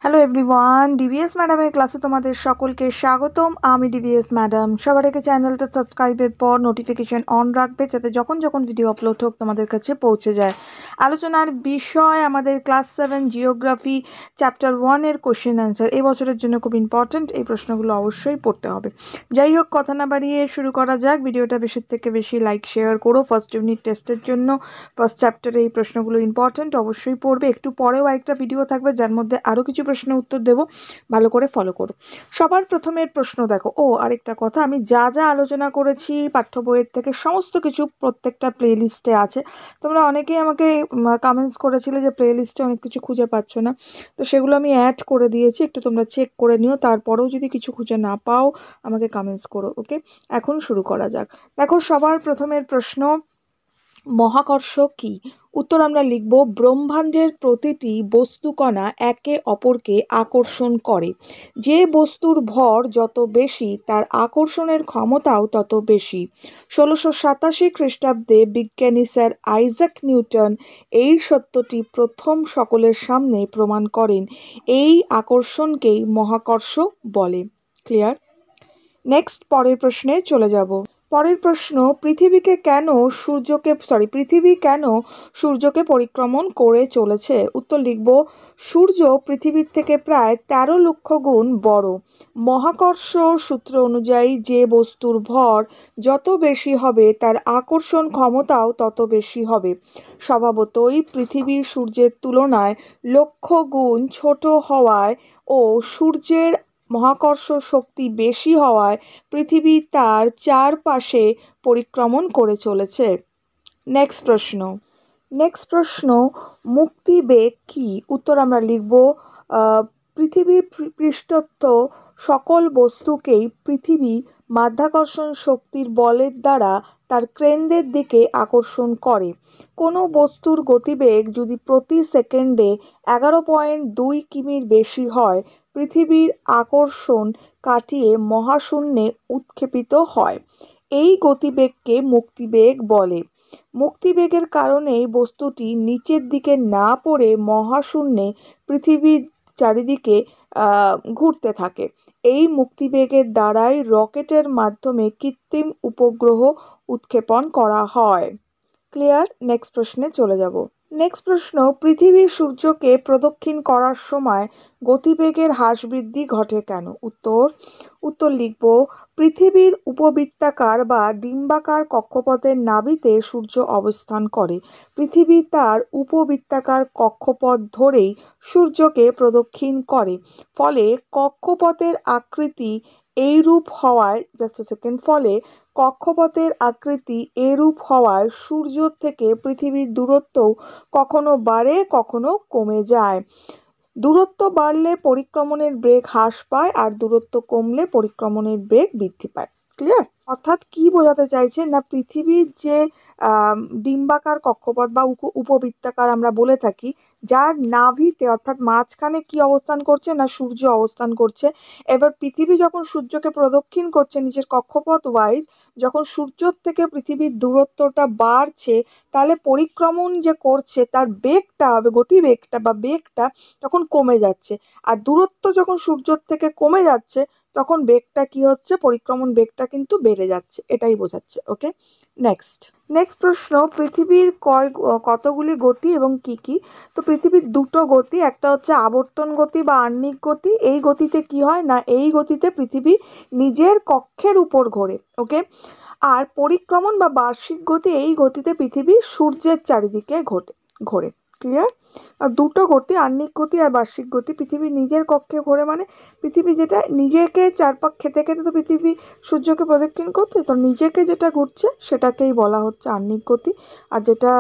Hello everyone, DVS ম্যাডামের ক্লাসে তোমাদের সকলকে স্বাগতম। আমি ডিভিএস ম্যাডাম। সবার আগে চ্যানেলটা সাবস্ক্রাইবের পর নোটিফিকেশন অন রাখবে, যাতে যখন যখন ভিডিও আপলোড হোক তোমাদের কাছে পৌঁছে যায়। আলোচনার বিষয় আমাদের ক্লাস 7 জিওগ্রাফি চ্যাপ্টার 1-এর কোশ্চেন অ্যান্সার। এই বছরের জন্য খুব ইম্পর্ট্যান্ট, এই প্রশ্নগুলো অবশ্যই পড়তে হবে। যাই হোক, কথা না বাড়িয়ে শুরু করা যাক। ভিডিওটা বেশি থেকে বেশি লাইক শেয়ার করো। ফার্স্ট ইউনিট টেস্টের জন্য ফার্স্ট চ্যাপ্টারে এই প্রশ্নগুলো ইম্পর্ট্যান্ট, অবশ্যই পড়বে। একটু পরেও আরেকটা ভিডিও থাকবে যার মধ্যে আরও কিছু প্রশ্নের উত্তর দেবো, ভালো করে ফলো করো। সবার প্রথমের প্রশ্ন দেখো। আরেকটা কথা, আমি যা যা আলোচনা করেছি পাঠ্য বইয়ের থেকে সমস্ত কিছু প্রত্যেকটা প্লে লিস্টে আছে। তোমরা অনেকেই আমাকে কমেন্টস করেছিলে যে প্লে লিস্টে অনেক কিছু খুঁজে পাচ্ছ না, তো সেগুলো আমি অ্যাড করে দিয়েছি, একটু তোমরা চেক করে নিও। তারপরেও যদি কিছু খুঁজে না পাও আমাকে কমেন্টস করো। ওকে, এখন শুরু করা যাক। দেখো, সবার প্রথমের প্রশ্ন, মহাকর্ষ কি? উত্তর আমরা লিখব, ব্রহ্মাণ্ডের প্রতিটি বস্তুকণা একে অপরকে আকর্ষণ করে। যে বস্তুর ভর যত বেশি তার আকর্ষণের ক্ষমতাও তত বেশি। 1687 খ্রিস্টাব্দে বিজ্ঞানী স্যার আইজাক নিউটন এই সত্যটি প্রথম সকলের সামনে প্রমাণ করেন। এই আকর্ষণকেই মহাকর্ষ বলে। ক্লিয়ার? নেক্সট, পরের প্রশ্নে চলে যাব। পরের প্রশ্ন, পৃথিবী কেন সূর্যকে পরিক্রমণ করে চলেছে? উত্তর লিখব, সূর্য পৃথিবীর থেকে প্রায় 13 লক্ষ গুণ বড়। মহাকর্ষ সূত্র অনুযায়ী যে বস্তুর ভর যত বেশি হবে তার আকর্ষণ ক্ষমতাও তত বেশি হবে। স্বভাবতই পৃথিবী সূর্যের তুলনায় লক্ষ গুণ ছোট হওয়ায় ও সূর্যের মহাকর্ষ শক্তি বেশি হওয়ায় পৃথিবী তার চারপাশে পরিক্রমণ করে চলেছে। নেক্সট প্রশ্ন, মুক্তিবেগ কি? উত্তর আমরা লিখব, পৃথিবীর পৃষ্ঠস্থ সকল বস্তুকেই পৃথিবী মাধ্যাকর্ষণ শক্তির বলের দ্বারা তার কেন্দ্রের দিকে আকর্ষণ করে। কোনো বস্তুর গতিবেগ যদি প্রতি সেকেন্ডে 11.2 কিমির বেশি হয়, পৃথিবীর আকর্ষণ কাটিয়ে মহাশূন্যে উৎক্ষেপিত হয়। এই গতিবেগকে মুক্তিবেগ বলে। মুক্তিবেগের কারণেই বস্তুটি নিচের দিকে না পড়ে মহাশূন্যে পৃথিবীর চারিদিকে ঘুরতে থাকে। এই মুক্তিবেগের দ্বারাই রকেটের মাধ্যমে কৃত্রিম উপগ্রহ উৎক্ষেপণ করা হয়। ক্লিয়ার? নেক্সট প্রশ্নে চলে যাব। নেক্সট প্রশ্ন, পৃথিবী সূর্যকে প্রদক্ষিণ করার সময় গতিবেগের হ্রাস বৃদ্ধি ঘটে কেন? উত্তর লিখব, পৃথিবীর উপবৃত্তাকার বা ডিম্বাকার কক্ষপথের নাভিতে সূর্য অবস্থান করে। পৃথিবী তার উপবৃত্তাকার কক্ষপথ ধরেই সূর্যকে প্রদক্ষিণ করে। ফলে কক্ষপথের আকৃতি এইরূপ হওয়ায় সূর্য থেকে পৃথিবীর দূরত্বও কখনো বাড়ে কখনো কমে যায়। দূরত্ব বাড়লে পরিক্রমণের বেগ হ্রাস পায়, আর দূরত্ব কমলে পরিক্রমণের বেগ বৃদ্ধি পায়। ক্লিয়ার? অর্থাৎ কি বোঝাতে চাইছে না, পৃথিবীর যে ডিম্বাকার কক্ষপথ বা উপবৃত্তাকার আমরা বলে থাকি, যার নাভিতে অর্থাৎ মাঝখানে কি অবস্থান করছে না, সূর্য অবস্থান করছে। এবার পৃথিবী যখন সূর্যকে প্রদক্ষিণ করছে নিজের কক্ষপথ ওয়াইজ, যখন সূর্য থেকে পৃথিবীর দূরত্বটা বাড়ছে, তাহলে পরিক্রমণ যে করছে তার বেগটা হবে, গতিবেগটা বা বেগটা তখন কমে যাচ্ছে। আর দূরত্ব যখন সূর্যের থেকে কমে যাচ্ছে তখন বেগটা কি হচ্ছে, পরিক্রমণ বেগটা কিন্তু বেড়ে যাচ্ছে। এটাই বোঝাচ্ছে। ওকে, নেক্সট প্রশ্ন, পৃথিবীর কতগুলি গতি এবং কি কি? তো পৃথিবীর দুটো গতি, একটা হচ্ছে আবর্তন গতি বা আহ্নিক গতি। এই গতিতে কি হয় না, এই গতিতে পৃথিবী নিজের কক্ষের উপর ঘোরে। ওকে, আর পরিক্রমণ বা বার্ষিক গতি, এই গতিতে পৃথিবী সূর্যের চারিদিকে ঘোরে। ক্লিয়ার? আর দুটো গতি, আহ্নিক গতি আর বার্ষিক গতি। পৃথিবী নিজের কক্ষে ঘোরে মানে পৃথিবী যেটা নিজেকে চারপাক খেতে খেতে তো পৃথিবী সূর্যকে প্রদক্ষিণ করতে, তো নিজেকে যেটা ঘুরছে সেটাকেই বলা হচ্ছে আহ্নিক গতি। আর যেটা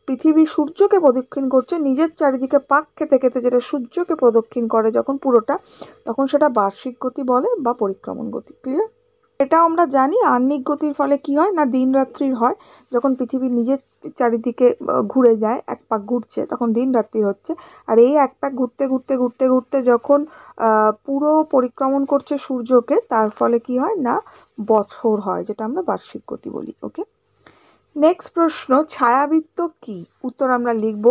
পৃথিবী সূর্যকে প্রদক্ষিণ করছে নিজের চারিদিকে পাক খেতে খেতে, যেটা সূর্যকে প্রদক্ষিণ করে যখন পুরোটা, তখন সেটা বার্ষিক গতি বলে বা পরিক্রমণ গতি। ক্লিয়ার? এটা আমরা জানি, আহ্নিক গতির ফলে কি হয় না, দিন রাত্রির হয়। যখন পৃথিবী নিজের চারিদিকে ঘুরে যায়, এক পাক ঘুরছে, তখন দিন রাত্রি হচ্ছে। আর এই এক পাক ঘুরতে ঘুরতে ঘুরতে ঘুরতে যখন পুরো পরিক্রমণ করছে সূর্যকে, তার ফলে কি হয় না, বছর হয়, যেটা আমরা বার্ষিক গতি বলি। ওকে, নেক্সট প্রশ্ন, ছায়াবৃত্ত কি? উত্তর আমরা লিখব,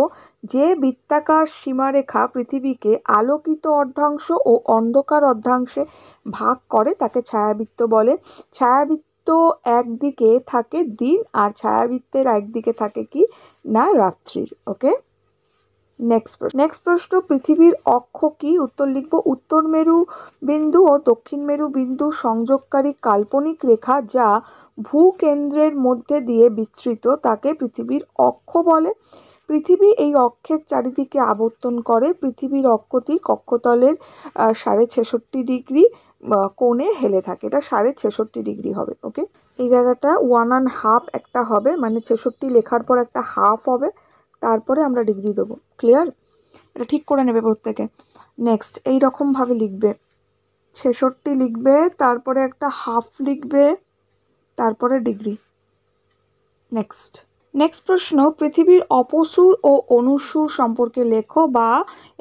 যে বৃত্তাকার সীমারেখা পৃথিবীকে আলোকিত অর্ধাংশ ও অন্ধকার অর্ধাংশে ভাগ করে তাকে ছায়াবৃত্ত বলে। ছায়াবৃত্ত একদিকে থাকে দিন আর ছায়াবৃত্তের একদিকে থাকে কি না রাত্রির। ওকে, নেক্সট প্রশ্ন, পৃথিবীর অক্ষ কি? উত্তর লিখব, উত্তর মেরু বিন্দু ও দক্ষিণ মেরু বিন্দু সংযোগকারী কাল্পনিক রেখা যা ভূকেন্দ্রের মধ্যে দিয়ে বিস্তৃত তাকে পৃথিবীর অক্ষ বলে। পৃথিবী এই অক্ষের চারিদিকে আবর্তন করে। পৃথিবীর অক্ষটি কক্ষতলের 66.5 ডিগ্রি কোণে হেলে থাকে। এটা 66.5 ডিগ্রি হবে। ওকে, এই জায়গাটা 1.5 একটা হবে, মানে 66 লেখার পর একটা হাফ হবে, তারপরে আমরা ডিগ্রি দেবো। ক্লিয়ার? এটা ঠিক করে নেবে প্রত্যেকে। নেক্সট এইরকম ভাবে লিখবে, 66 লিখবে, তারপরে একটা হাফ লিখবে, তারপরে ডিগ্রি। নেক্সট প্রশ্ন, পৃথিবীর অপসূর ও অনুসূর সম্পর্কে লেখো, বা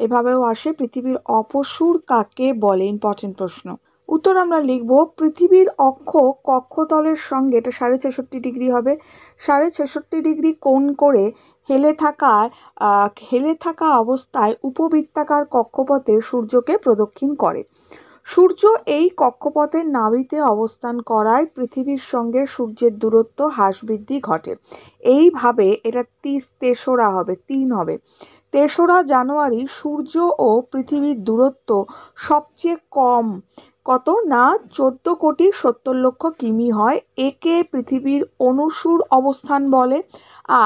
এভাবেও আসে, পৃথিবীর অপসূর কাকে বলে? ইম্পর্টেন্ট প্রশ্ন। উত্তর আমরা লিখব, পৃথিবীর অক্ষ কক্ষতলের সঙ্গে, এটা 66.5 ডিগ্রি হবে, 66.5 ডিগ্রি কোণ করে হেলে থাকা অবস্থায় উপবৃত্তাকার কক্ষপথে সূর্যকে প্রদক্ষিণ করে। সূর্য এই কক্ষপথের নাভিতে অবস্থান করায় পৃথিবীর সঙ্গে সূর্যের দূরত্ব হ্রাস বৃদ্ধি ঘটে। এইভাবে এটা 3রা হবে, 3 হবে। 3রা জানুয়ারি সূর্য ও পৃথিবীর দূরত্ব সবচেয়ে কম, কত না 14,70,00,000 কিমি হয়। একে পৃথিবীর অনুসূর অবস্থান বলে।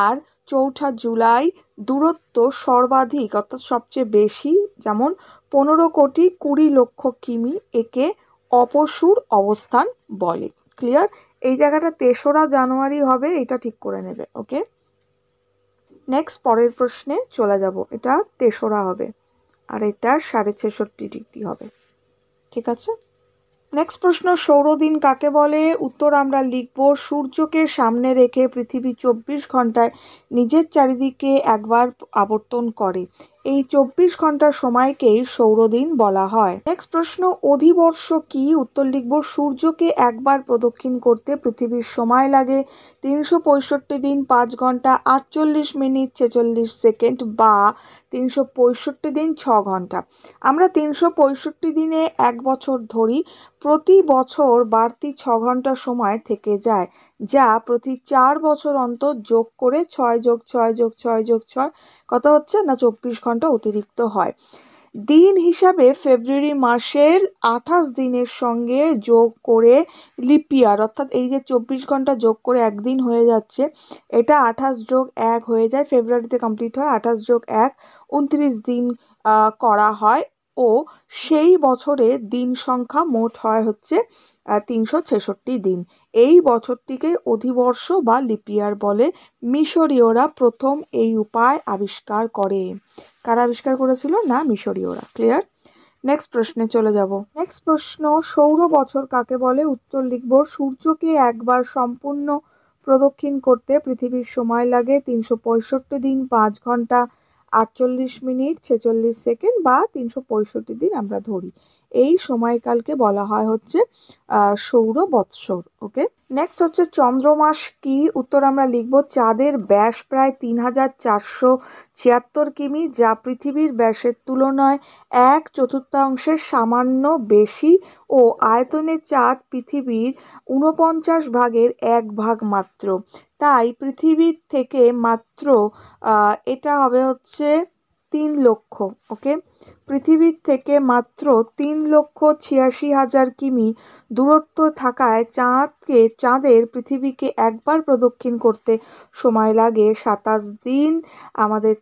আর 4 জুলাই দূরত্ব সর্বাধিক অর্থাৎ সবচেয়ে বেশি, যেমন 15,20,00,000 কিমি, একে অপসূর অবস্থান বলে। ক্লিয়ার? এই জায়গাটা 3রা জানুয়ারি হবে, এটা ঠিক করে নেবে। ওকে, নেক্সট পরের প্রশ্নে চলে যাব। এটা 3রা হবে আর এটা 66.5 ডিগ্রি হবে। ঠিক আছে? নেক্সট প্রশ্ন, সৌরদিন কাকে বলে? উত্তর আমরা লিখব, সূর্যকে সামনে রেখে পৃথিবী 24 ঘন্টায় নিজের চারিদিকে একবার আবর্তন করে। এই 24 ঘন্টার সময়কেই সৌরদিন বলা হয়। নেক্সট প্রশ্ন, অধিবর্ষ কি? উত্তর লিখব, সূর্যকে একবার প্রদক্ষিণ করতে পৃথিবীর সময় লাগে 365 দিন 5 ঘন্টা 48 মিনিট 46 সেকেন্ড, বা 365 দিন 6 ঘন্টা। আমরা 365 দিনে 1 বছর ধরি। প্রতি বছর বাড়তি 6 ঘন্টা সময় থেকে যায়, যা প্রতি 4 বছর অন্তর যোগ করে 6+6+6+6 কত হচ্ছে না 24 ঘন্টা অতিরিক্ত হয়। দিন হিসাবে ফেব্রুয়ারি মাসের 28 দিনের সঙ্গে যোগ করে লিপ ইয়ার, অর্থাৎ এই যে 24 ঘন্টা যোগ করে একদিন হয়ে যাচ্ছে, এটা 28+1 হয়ে যায়। ফেব্রুয়ারিতে কমপ্লিট হয়, 28+1 29 দিন করা হয়, ও সেই বছরে দিন সংখ্যা মোট হয় হচ্ছে 366 দিন। এই বছরটিকে অধিবর্ষ বা লিপ ইয়ার বলে। মিশরীয়রা প্রথম এই উপায় আবিষ্কার করে। কারা আবিষ্কার করেছিল? না, মিশরীয়রা। ক্লিয়ার? নেক্সট প্রশ্নে চলে যাব। নেক্সট প্রশ্ন, সৌর বছর কাকে বলে? উত্তর লিখব, সূর্যকে একবার সম্পূর্ণ প্রদক্ষিণ করতে পৃথিবীর সময় লাগে 365 দিন 5 ঘন্টা 48 মিনিট 46 সেকেন্ড, বা 365 দিন আমরা ধরি। এই সময়কালকে বলা হয় হচ্ছে সৌর বৎসর। ওকে, নেক্সট হচ্ছে চন্দ্রমাস কি? উত্তর আমরা লিখব, চাঁদের ব্যাস প্রায় 3,476 কিমি, যা পৃথিবীর ব্যাসের তুলনায় 1/4 সামান্য বেশি, ও আয়তনে চাঁদ পৃথিবীর 49 ভাগের 1 ভাগ মাত্র। তাই পৃথিবীর থেকে মাত্র এটা হবে হচ্ছে 3 লক্ষ। ওকে, পৃথিবীর থেকে মাত্র 3,86,000 কিমি দূরত্ব থাকায় চাঁদের পৃথিবীকে একবার প্রদক্ষিণ করতে সময় লাগে 27 দিন। আমাদের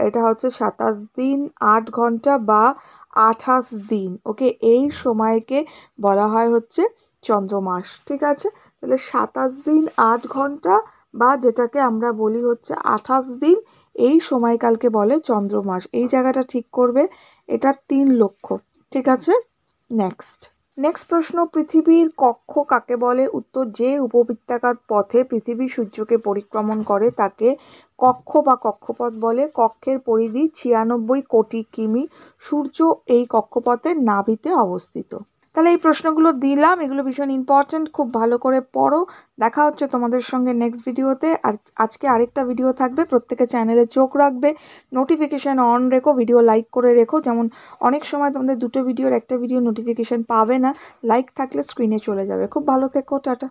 এটা হচ্ছে 27 দিন 8 ঘন্টা বা 28 দিন। ওকে, এই সময়কে বলা হয় হচ্ছে চন্দ্রমাস। ঠিক আছে? তাহলে 27 দিন 8 ঘন্টা, বা যেটাকে আমরা বলি হচ্ছে 28 দিন, এই সময়কালকে বলে চন্দ্রমাস। এই জায়গাটা ঠিক করবে, এটা 3 লক্ষ। ঠিক আছে? নেক্সট প্রশ্ন, পৃথিবীর কক্ষ কাকে বলে? উত্তর, যে উপবৃত্তাকার পথে পৃথিবী সূর্যকে পরিক্রমণ করে তাকে কক্ষ বা কক্ষপথ বলে। কক্ষের পরিধি 96 কোটি কিমি। সূর্য এই কক্ষপথের নাভিতে অবস্থিত। তাহলে এই প্রশ্নগুলো দিলাম, এগুলো ভীষণ ইম্পর্ট্যান্ট, খুব ভালো করে পড়ো। দেখা হচ্ছে তোমাদের সঙ্গে নেক্সট ভিডিওতে। আর আজকে আরেকটা ভিডিও থাকবে, প্রত্যেকে চ্যানেলে চোখ রাখবে, নোটিফিকেশান অন রেখো, ভিডিও লাইক করে রেখো। যেমন অনেক সময় তোমাদের দুটো ভিডিওর একটা ভিডিও নোটিফিকেশান পাবে না, লাইক থাকলে স্ক্রিনে চলে যাবে। খুব ভালো থেকো, টাটা।